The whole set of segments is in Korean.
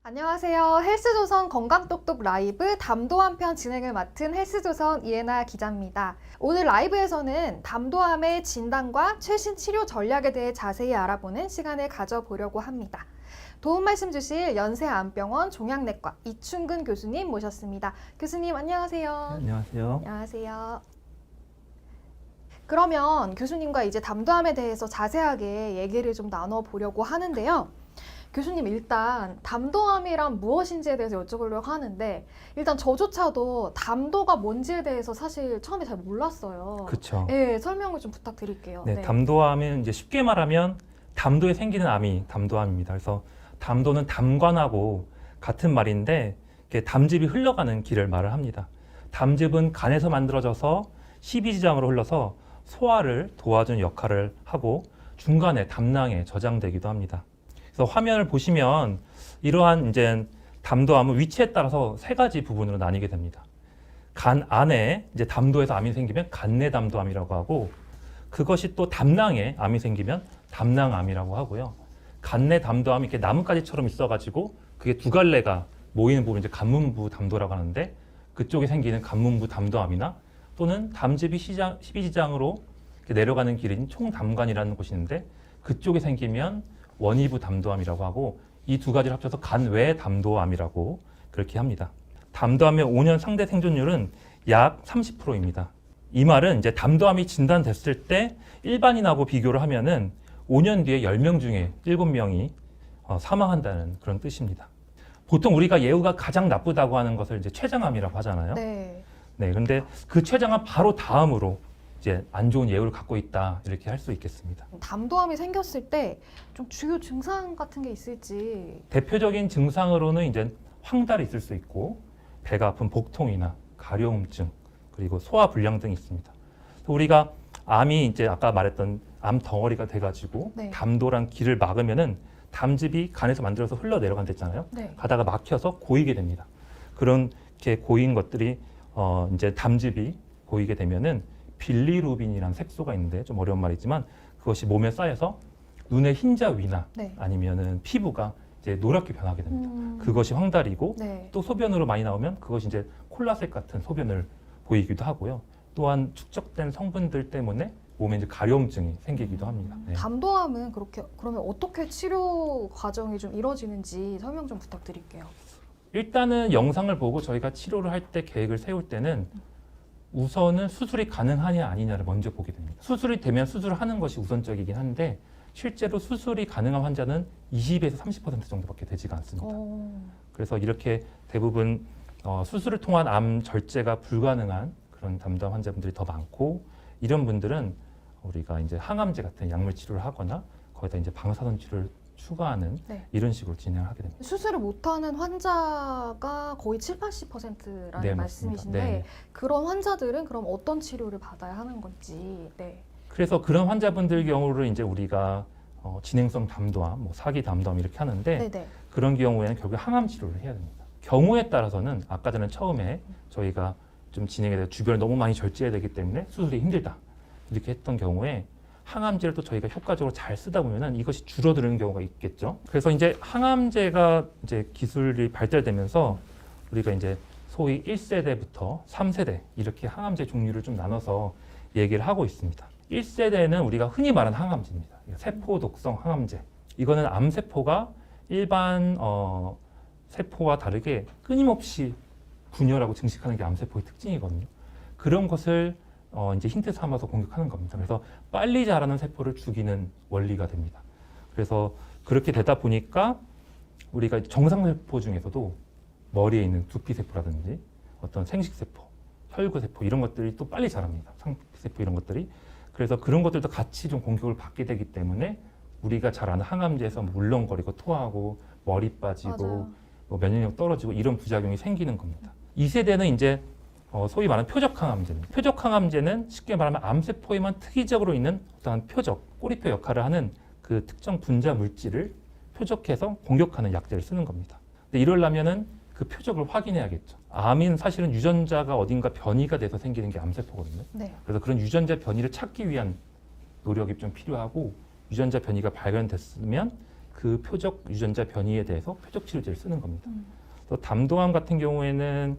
안녕하세요. 헬스조선 건강똑똑 라이브 담도암 편 진행을 맡은 헬스조선 이혜나 기자입니다. 오늘 라이브에서는 담도암의 진단과 최신 치료 전략에 대해 자세히 알아보는 시간을 가져보려고 합니다. 도움 말씀 주실 연세암병원 종양내과 이충근 교수님 모셨습니다. 교수님 안녕하세요. 안녕하세요. 안녕하세요. 그러면 교수님과 이제 담도암에 대해서 자세하게 얘기를 좀 나눠보려고 하는데요. 교수님 일단 담도암이란 무엇인지에 대해서 여쭤보려고 하는데 일단 저조차도 담도가 뭔지에 대해서 사실 처음에 잘 몰랐어요. 그렇죠. 네, 설명을 좀 부탁드릴게요. 네, 담도암은 이제 쉽게 말하면 담도에 생기는 암이 담도암입니다. 그래서 담도는 담관하고 같은 말인데 이렇게 담즙이 흘러가는 길을 말을 합니다. 담즙은 간에서 만들어져서 십이지장으로 흘러서 소화를 도와주는 역할을 하고 중간에 담낭에 저장되기도 합니다. 그래서 화면을 보시면 이러한 이제 담도암은 위치에 따라서 세 가지 부분으로 나뉘게 됩니다. 간 안에 이제 담도에서 암이 생기면 간내 담도암이라고 하고, 그것이 또 담낭에 암이 생기면 담낭암이라고 하고요. 간내 담도암이 이렇게 나뭇가지처럼 있어가지고 그게 두 갈래가 모이는 부분 이제 간문부 담도라고 하는데, 그쪽에 생기는 간문부 담도암이나 또는 담즙이 십이지장으로 내려가는 길인 총담관이라는 곳이 있는데 그쪽에 생기면 원위부 담도암이라고 하고, 이 두 가지를 합쳐서 간외 담도암이라고 그렇게 합니다. 담도암의 5년 상대 생존율은 약 30%입니다. 이 말은 이제 담도암이 진단됐을 때 일반인하고 비교를 하면은 5년 뒤에 10명 중에 7명이 사망한다는 그런 뜻입니다. 보통 우리가 예후가 가장 나쁘다고 하는 것을 이제 췌장암이라고 하잖아요. 네. 네, 그런데 그 췌장암 바로 다음으로 이제 안 좋은 예후를 갖고 있다, 이렇게 할 수 있겠습니다. 담도암이 생겼을 때 좀 주요 증상 같은 게 있을지. 대표적인 증상으로는 이제 황달이 있을 수 있고, 배가 아픈 복통이나 가려움증, 그리고 소화불량 등이 있습니다. 그래서 우리가 암이 이제 아까 말했던 암 덩어리가 돼가지고 네. 담도란 길을 막으면은 담즙이 간에서 만들어서 흘러 내려간댔잖아요. 네. 가다가 막혀서 고이게 됩니다. 그런 게 고인 것들이 이제 담즙이 고이게 되면은 빌리루빈이라는 색소가 있는데 좀 어려운 말이지만 그것이 몸에 쌓여서 눈의 흰자 위나 네. 아니면은 피부가 이제 노랗게 변하게 됩니다. 그것이 황달이고, 네. 또 소변으로 많이 나오면 그것이 이제 콜라색 같은 소변을 보이기도 하고요. 또한 축적된 성분들 때문에 몸에 이제 가려움증이 생기기도 합니다. 네. 담도암은 그러면 어떻게 치료 과정이 좀 이루어지는지 설명 좀 부탁드릴게요. 일단은 영상을 보고 저희가 치료를 할 때 계획을 세울 때는 우선은 수술이 가능하냐 아니냐를 먼저 보게 됩니다. 수술이 되면 수술을 하는 것이 우선적이긴 한데 실제로 수술이 가능한 환자는 20에서 30% 정도밖에 되지가 않습니다. 그래서 이렇게 대부분 수술을 통한 암 절제가 불가능한 그런 담도암 환자분들이 더 많고, 이런 분들은 우리가 이제 항암제 같은 약물 치료를 하거나 거기다 이제 방사선 치료를 추가하는 네. 이런 식으로 진행을 하게 됩니다. 수술을 못하는 환자가 거의 70~80%라는 네, 말씀이신데 맞습니다. 네. 그런 환자들은 그럼 어떤 치료를 받아야 하는 건지. 네. 그래서 그런 환자분들 경우를 이제 우리가 진행성 담도암, 뭐 사기 담도암 이렇게 하는데, 네네. 그런 경우에는 결국 항암 치료를 해야 됩니다. 경우에 따라서는 아까 전에 처음에 저희가 좀 진행에 대해 주변을 너무 많이 절제해야 되기 때문에 수술이 힘들다 이렇게 했던 경우에 항암제를 또 저희가 효과적으로 잘 쓰다 보면은 이것이 줄어드는 경우가 있겠죠. 그래서 이제 항암제가 이제 기술이 발달되면서 우리가 이제 소위 1세대부터 3세대 이렇게 항암제 종류를 좀 나눠서 얘기를 하고 있습니다. 1세대는 우리가 흔히 말하는 항암제입니다. 세포 독성 항암제. 이거는 암세포가 일반 세포와 다르게 끊임없이 분열하고 증식하는 게 암세포의 특징이거든요. 그런 것을 이제 힌트 삼아서 공격하는 겁니다. 그래서 빨리 자라는 세포를 죽이는 원리가 됩니다. 그래서 그렇게 되다 보니까 우리가 정상세포 중에서도 머리에 있는 두피세포라든지 어떤 생식세포, 혈구세포 이런 것들이 또 빨리 자랍니다. 상피세포 이런 것들이. 그래서 그런 것들도 같이 좀 공격을 받게 되기 때문에 우리가 잘 아는 항암제에서 물렁거리고 토하고 머리 빠지고 뭐 면역력 떨어지고 이런 부작용이 생기는 겁니다. 2세대는 이제 소위 말하는 표적항암제입니다. 표적항암제는 쉽게 말하면 암세포에만 특이적으로 있는 어떤 표적, 꼬리표 역할을 하는 그 특정 분자 물질을 표적해서 공격하는 약제를 쓰는 겁니다. 근데 이러려면은 그 표적을 확인해야겠죠. 암인 사실은 유전자가 어딘가 변이가 돼서 생기는 게 암세포거든요. 네. 그래서 그런 유전자 변이를 찾기 위한 노력이 좀 필요하고, 유전자 변이가 발견됐으면 그 표적 유전자 변이에 대해서 표적 치료제를 쓰는 겁니다. 또 담도암 같은 경우에는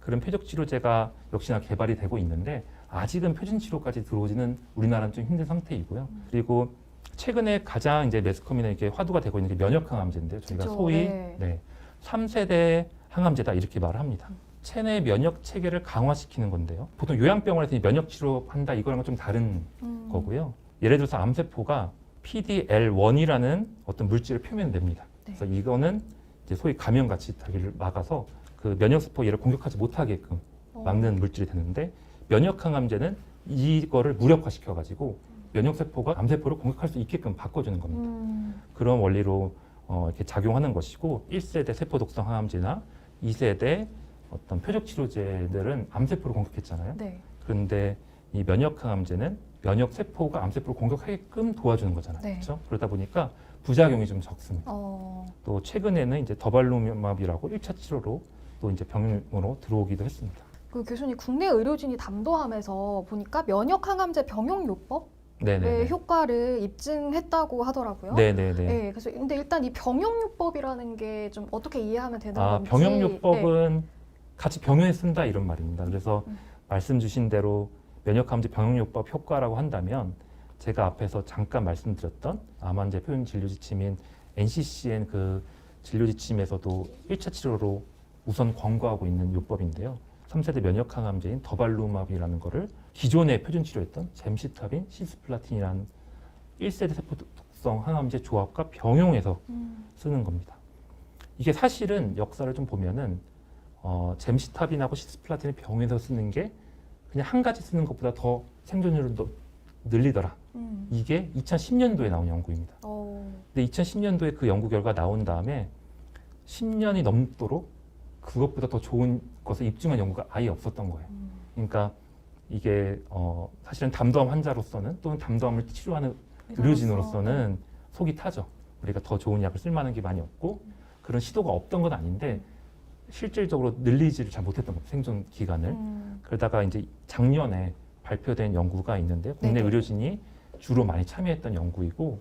그런 표적 치료제가 역시나 개발이 되고 있는데 아직은 표준 치료까지 들어오지는 우리나라는 좀 힘든 상태이고요. 그리고 최근에 가장 이제 매스컴이나 이렇게 화두가 되고 있는 게 면역 항암제인데요. 저희가 그쵸, 소위 네. 3세대 항암제다 이렇게 말을 합니다. 체내 면역 체계를 강화시키는 건데요. 보통 요양병원에서 면역 치료한다 이거랑은 좀 다른 거고요. 예를 들어서 암세포가 PD-L1이라는 어떤 물질을 표면냅니다. 네. 그래서 이거는 이제 소위 감염같이 다리를 막아서 그 면역세포 얘를 공격하지 못하게끔 막는 물질이 되는데 면역 항암제는 이거를 무력화시켜가지고 면역세포가 암세포를 공격할 수 있게끔 바꿔주는 겁니다. 그런 원리로 이렇게 작용하는 것이고 1세대 세포독성 항암제나 2세대 어떤 표적 치료제들은 암세포를 공격했잖아요. 네. 그런데 이 면역 항암제는 면역 세포가 암세포를 공격하게끔 도와주는 거잖아요. 네. 그렇죠? 그러다 보니까 부작용이 좀 적습니다. 또 최근에는 이제 더발루마비라고 1차 치료로 또 이제 병용으로 들어오기도 했습니다. 그 교수님 국내 의료진이 담도하면서 보니까 면역 항암제 병용요법의 네네. 효과를 입증했다고 하더라고요. 네네네. 네, 그래서 근데 일단 이 병용요법이라는 게 좀 어떻게 이해하면 되는 아, 건지. 병용요법은 같이 병용에 쓴다 이런 말입니다. 그래서 말씀 주신 대로 면역항암제 병용요법 효과라고 한다면 제가 앞에서 잠깐 말씀드렸던 암 환자 표준 진료 지침인 NCCN 그 진료 지침에서도 1차 치료로 우선 권고하고 있는 요법인데요. 3세대 면역항암제인 더발루마비라는 거를 기존에 표준 치료했던 젬시타빈, 시스플라틴이라는 1세대 세포독성 항암제 조합과 병용해서 쓰는 겁니다. 이게 사실은 역사를 좀 보면은 젬시타빈하고 시스플라틴을 병용해서 쓰는 게 그냥 한 가지 쓰는 것보다 더 생존율을 늘리더라. 이게 2010년도에 나온 연구입니다. 근데 2010년도에 그 연구 결과 나온 다음에 10년이 넘도록 그것보다 더 좋은 것을 입증한 연구가 아예 없었던 거예요. 그러니까 이게 사실은 담도암 환자로서는 또는 담도암을 치료하는 의료진으로서는 속이 타죠. 우리가 더 좋은 약을 쓸 만한 게 많이 없고 그런 시도가 없던 건 아닌데 실질적으로 늘리지를 잘 못했던 거예요. 생존 기간을. 그러다가 이제 작년에 발표된 연구가 있는데 국내 네네. 의료진이 주로 많이 참여했던 연구이고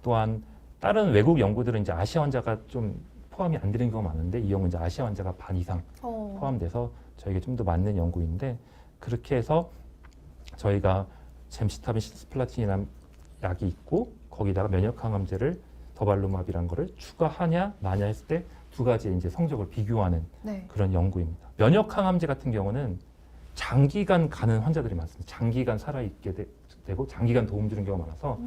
또한 다른 외국 연구들은 이제 아시아 환자가 좀 포함이 안 되는 경우가 많은데 이 연구는 이제 아시아 환자가 반 이상 포함돼서 저에게 좀 더 맞는 연구인데 그렇게 해서 저희가 젬시타빈 시스플라틴이라는 약이 있고 거기다가 면역항암제를 더발루마비라는 거를 추가하냐 마냐 했을 때 두 가지의 이제 성적을 비교하는 네. 그런 연구입니다. 면역항암제 같은 경우는 장기간 가는 환자들이 많습니다. 장기간 살아있게 되고 장기간 도움 주는 경우가 많아서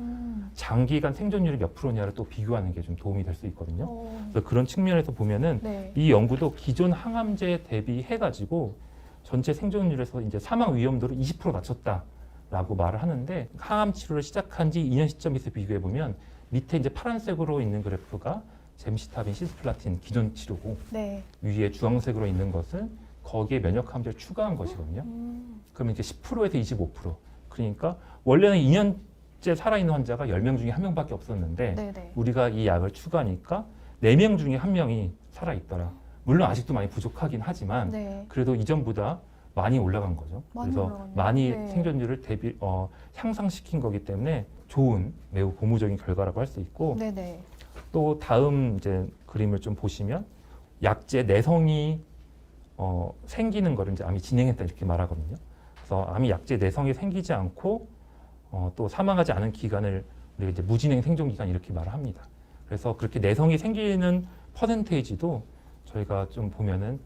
장기간 생존율이 몇 프로냐를 또 비교하는 게 좀 도움이 될 수 있거든요. 그래서 그런 측면에서 보면은 네. 이 연구도 기존 항암제 대비해가지고 전체 생존율에서 이제 사망 위험도를 20% 낮췄다라고 말을 하는데 항암 치료를 시작한 지 2년 시점에서 비교해 보면 밑에 이제 파란색으로 있는 그래프가 젬시타빈, 시스플라틴 기존 치료고 네. 위에 주황색으로 있는 것은 거기에 면역항암제를 추가한 것이거든요. 그러면 이제 10%에서 25%. 그러니까 원래는 2년째 살아있는 환자가 10명 중에 1명밖에 없었는데 네네. 우리가 이 약을 추가하니까 4명 중에 1명이 살아있더라. 물론 아직도 많이 부족하긴 하지만 네. 그래도 이전보다 많이 올라간 거죠. 많이 그래서 올라갔네요. 많이 네. 생존율을 향상시킨 거기 때문에 좋은 매우 고무적인 결과라고 할 수 있고 네네. 또 다음 이제 그림을 좀 보시면 약제 내성이 생기는 거를 이제 암이 진행했다 이렇게 말하거든요. 그래서 암이 약제 내성이 생기지 않고 또 사망하지 않은 기간을 우리가 이제 무진행 생존 기간 이렇게 말을 합니다. 그래서 그렇게 내성이 생기는 퍼센테이지도 저희가 좀 보면은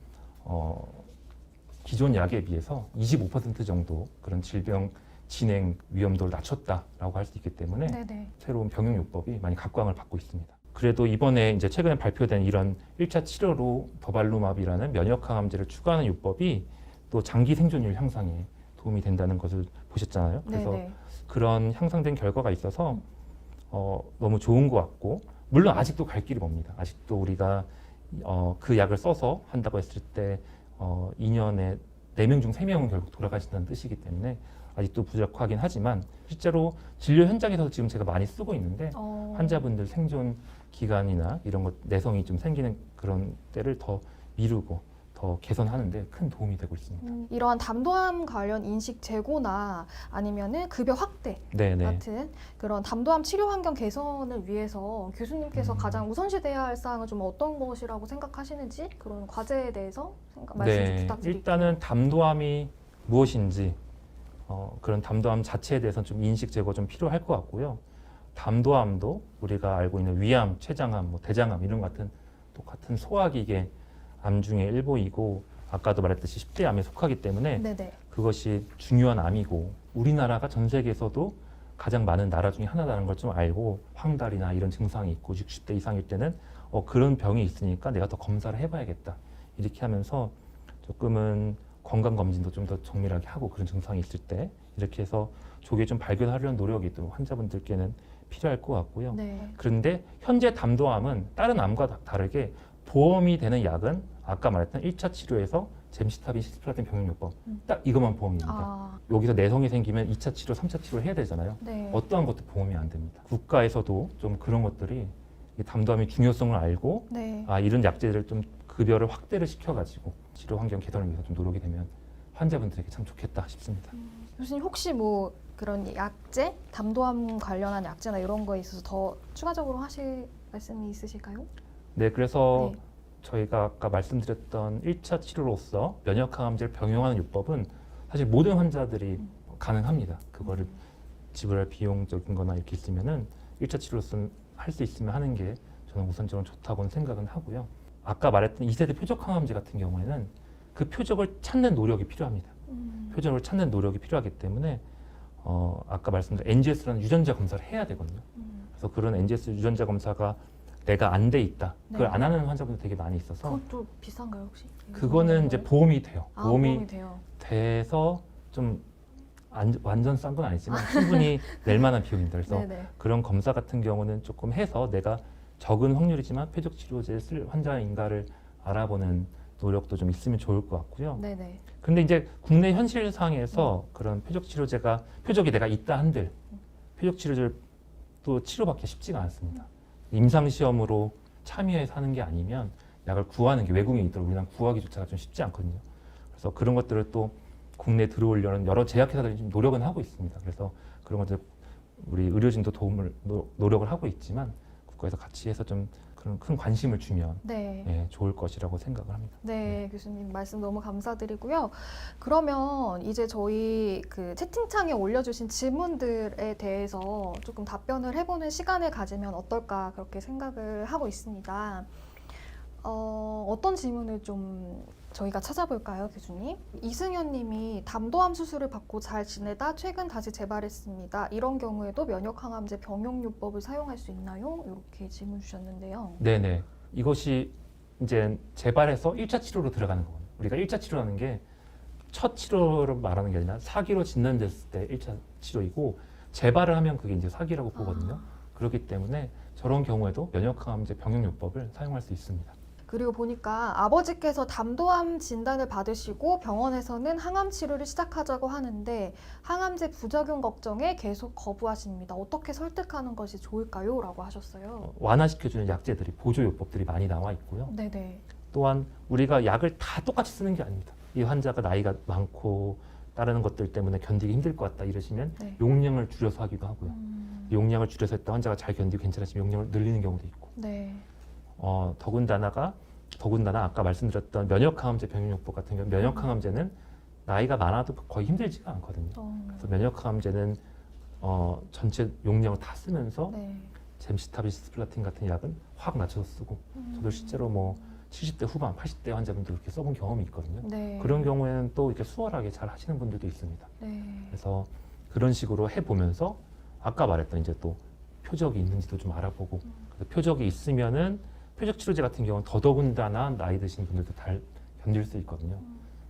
기존 약에 비해서 25% 정도 그런 질병 진행 위험도를 낮췄다라고 할 수 있기 때문에 네네. 새로운 병용요법이 많이 각광을 받고 있습니다. 그래도 이번에 이제 최근에 발표된 이런 1차 치료로 더발루마비라는 면역항암제를 추가하는 요법이 또 장기 생존율 향상에 도움이 된다는 것을 보셨잖아요. 그래서 네네. 그런 향상된 결과가 있어서 너무 좋은 것 같고 물론 아직도 갈 길이 멉니다. 아직도 우리가 그 약을 써서 한다고 했을 때 2년에 4명 중 3명은 결국 돌아가신다는 뜻이기 때문에 아직도 부족하긴 하지만 실제로 진료 현장에서 지금 제가 많이 쓰고 있는데 환자분들 생존 기간이나 이런 것 내성이 좀 생기는 그런 때를 더 미루고 더 개선하는데 큰 도움이 되고 있습니다. 이러한 담도암 관련 인식 제고나 아니면은 급여 확대 네네. 같은 그런 담도암 치료 환경 개선을 위해서 교수님께서 음. 가장 우선시돼야 할 사항은 좀 어떤 것이라고 생각하시는지 그런 과제에 대해서 말씀 좀 부탁드릴게요. 일단은 담도암이 무엇인지 그런 담도암 자체에 대해서는 좀 인식 제고가 좀 필요할 것 같고요. 담도암도 우리가 알고 있는 위암, 췌장암, 뭐 대장암 이런 같은 똑같은 소화기계 암 중에 일부이고 아까도 말했듯이 10대 암에 속하기 때문에 네네. 그것이 중요한 암이고 우리나라가 전 세계에서도 가장 많은 나라 중에 하나라는 걸 좀 알고 황달이나 이런 증상이 있고 60대 이상일 때는 그런 병이 있으니까 내가 더 검사를 해봐야겠다 이렇게 하면서 조금은 건강검진도 좀 더 정밀하게 하고 그런 증상이 있을 때 이렇게 해서 조기에 좀 발견하려는 노력이 또 환자분들께는 필요할 것 같고요. 네. 그런데 현재 담도암은 다른 암과 다르게 보험이 되는 약은 아까 말했던 1차 치료에서 젬시타빈, 시스플라틴 병용요법 딱 이것만 보험입니다. 아, 여기서 내성이 생기면 2차 치료, 3차 치료를 해야 되잖아요. 네. 어떠한 것도 보험이 안 됩니다. 국가에서도 좀 그런 것들이 이 담도암의 중요성을 알고 네. 이런 약제들을 좀 급여를 확대를 시켜가지고 치료 환경 개선을 위해서 좀 노력이 되면 환자분들에게 참 좋겠다 싶습니다. 교수님 혹시 뭐 그런 약제, 담도암 관련한 약제나 이런 거에 있어서 더 추가적으로 하실 말씀이 있으실까요? 네, 그래서 네. 저희가 아까 말씀드렸던 1차 치료로서 면역항암제를 병용하는 요법은 사실 모든 환자들이 가능합니다. 그거를 지불할 비용적인 거나 이렇게 있으면은 1차 치료로서는 할 수 있으면 하는 게 저는 우선적으로 좋다고는 생각은 하고요. 아까 말했던 2세대 표적항암제 같은 경우에는 그 표적을 찾는 노력이 필요합니다. 표적을 찾는 노력이 필요하기 때문에 아까 말씀드린 NGS라는 유전자 검사를 해야 되거든요. 그래서 그런 NGS 유전자 검사가 내가 안 돼 있다. 그걸 네. 안 하는 환자분들 되게 많이 있어서 그것도 비싼가요 혹시? 그거는 이제 보험이 돼요. 보험이 돼요. 돼서 좀 완전 싼 건 아니지만 충분히 낼 만한 비용입니다. 그래서 네네. 그런 검사 같은 경우는 조금 해서 내가 적은 확률이지만 표적 치료제를 쓸 환자인가를 알아보는 노력도 좀 있으면 좋을 것 같고요. 네네. 근데 이제 국내 현실상에서 그런 표적 치료제가 표적이 내가 있다 한들 표적 치료제를 또 치료받기 쉽지가 않습니다. 임상 시험으로 참여해서 하는 게 아니면 약을 구하는 게 외국인이 있도록 우리나라 구하기조차가 좀 쉽지 않거든요. 그래서 그런 것들을 또 국내에 들어오려는 여러 제약회사들이 좀 노력은 하고 있습니다. 그래서 그런 것들 우리 의료진도 노력을 하고 있지만 국가에서 같이 해서 좀 그런 큰 관심을 주면 네. 좋을 것이라고 생각을 합니다. 네, 교수님 말씀 너무 감사드리고요. 그러면 이제 저희 그 채팅창에 올려주신 질문들에 대해서 조금 답변을 해보는 시간을 가지면 어떨까 그렇게 생각을 하고 있습니다. 어떤 질문을 좀 저희가 찾아볼까요, 교수님? 이승현 님이 담도암 수술을 받고 잘 지내다 최근 다시 재발했습니다. 이런 경우에도 면역항암제 병용요법을 사용할 수 있나요? 이렇게 질문 주셨는데요. 네네. 이것이 이제 재발해서 1차 치료로 들어가는 거거든요. 우리가 1차 치료라는 게 첫 치료를 말하는 게 아니라 사기로 진단됐을 때 1차 치료이고 재발을 하면 그게 이제 사기라고 보거든요. 그렇기 때문에 저런 경우에도 면역항암제 병용요법을 사용할 수 있습니다. 그리고 보니까 아버지께서 담도암 진단을 받으시고 병원에서는 항암 치료를 시작하자고 하는데 항암제 부작용 걱정에 계속 거부하십니다. 어떻게 설득하는 것이 좋을까요? 라고 하셨어요. 완화시켜주는 약제들이 보조요법들이 많이 나와 있고요. 네네. 또한 우리가 약을 다 똑같이 쓰는 게 아닙니다. 이 환자가 나이가 많고 다른 것들 때문에 견디기 힘들 것 같다 이러시면 네. 용량을 줄여서 하기도 하고요. 용량을 줄여서 했다 환자가 잘 견디고 괜찮아지면 용량을 늘리는 경우도 있고 네. 더군다나 아까 말씀드렸던 면역항암제 병용요법 같은 경우 면역항암제는 나이가 많아도 거의 힘들지가 않거든요. 그래서 면역항암제는 전체 용량을 다 쓰면서 네. 젬시타빈, 시스플라틴 같은 약은 확 낮춰서 쓰고 저도 실제로 뭐 70대 후반, 80대 환자분들 그렇게 써본 경험이 있거든요. 네. 그런 경우에는 또 이렇게 수월하게 잘 하시는 분들도 있습니다. 네. 그래서 그런 식으로 해보면서 아까 말했던 이제 또 표적이 있는지도 좀 알아보고 그래서 표적이 있으면은 표적 치료제 같은 경우는 더더군다나 나이 드신 분들도 잘 견딜 수 있거든요.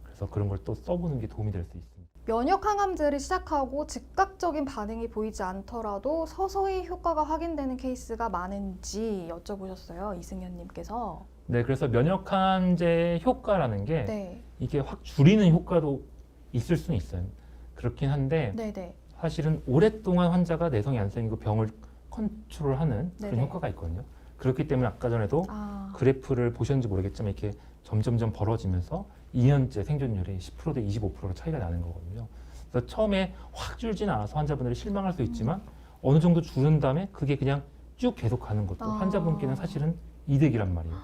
그래서 그런 걸 또 써보는 게 도움이 될 수 있습니다. 면역항암제를 시작하고 즉각적인 반응이 보이지 않더라도 서서히 효과가 확인되는 케이스가 많은지 여쭤보셨어요. 이승현 님께서. 네, 그래서 면역항암제 효과라는 게 네. 이게 확 줄이는 효과도 있을 수는 있어요. 그렇긴 한데 네네. 사실은 오랫동안 환자가 내성이 안 생기고 병을 컨트롤하는 그런 네네. 효과가 있거든요. 그렇기 때문에 아까 전에도 아, 그래프를 보셨는지 모르겠지만 이렇게 점점점 벌어지면서 2년째 생존율이 10%대 25%로 차이가 나는 거거든요. 그래서 처음에 확 줄진 않아서 환자분들이 실망할 수 있지만 어느 정도 줄은 다음에 그게 그냥 쭉 계속 가는 것도 아. 환자분께는 사실은 이득이란 말이에요.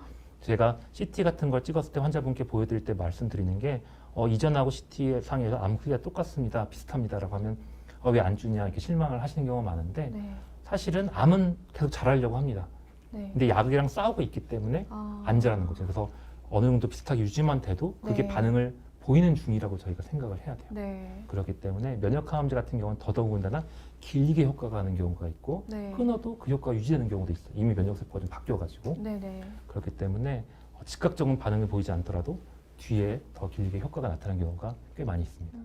제가 CT 같은 걸 찍었을 때 환자분께 보여드릴 때 말씀드리는 게 이전하고 CT 상에서 암 크기가 똑같습니다, 비슷합니다라고 하면 왜 안 주냐 이렇게 실망을 하시는 경우가 많은데 네. 사실은 암은 계속 자라려고 합니다. 네. 근데 약이랑 싸우고 있기 때문에 아. 안 자라는 거죠. 그래서 어느 정도 비슷하게 유지만 돼도 그게 네. 반응을 보이는 중이라고 저희가 생각을 해야 돼요. 네. 그렇기 때문에 면역항암제 같은 경우는 더더군다나 길게 효과가 하는 경우가 있고 네. 끊어도 그 효과가 유지되는 경우도 있어요. 이미 면역세포가 좀 바뀌어가지고. 네네. 그렇기 때문에 즉각적인 반응이 보이지 않더라도 뒤에 더 길게 효과가 나타나는 경우가 꽤 많이 있습니다.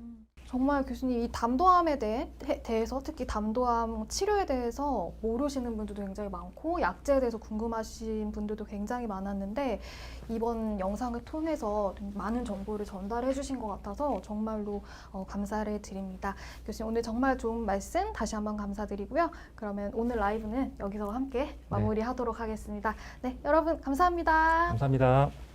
정말 교수님 이 담도암에 대해서 특히 담도암 치료에 대해서 모르시는 분들도 굉장히 많고 약제에 대해서 궁금하신 분들도 굉장히 많았는데 이번 영상을 통해서 좀 많은 정보를 전달해 주신 것 같아서 정말로 감사를 드립니다. 교수님 오늘 정말 좋은 말씀 다시 한번 감사드리고요. 그러면 오늘 라이브는 여기서 함께 마무리하도록 하겠습니다. 네, 여러분 감사합니다. 감사합니다.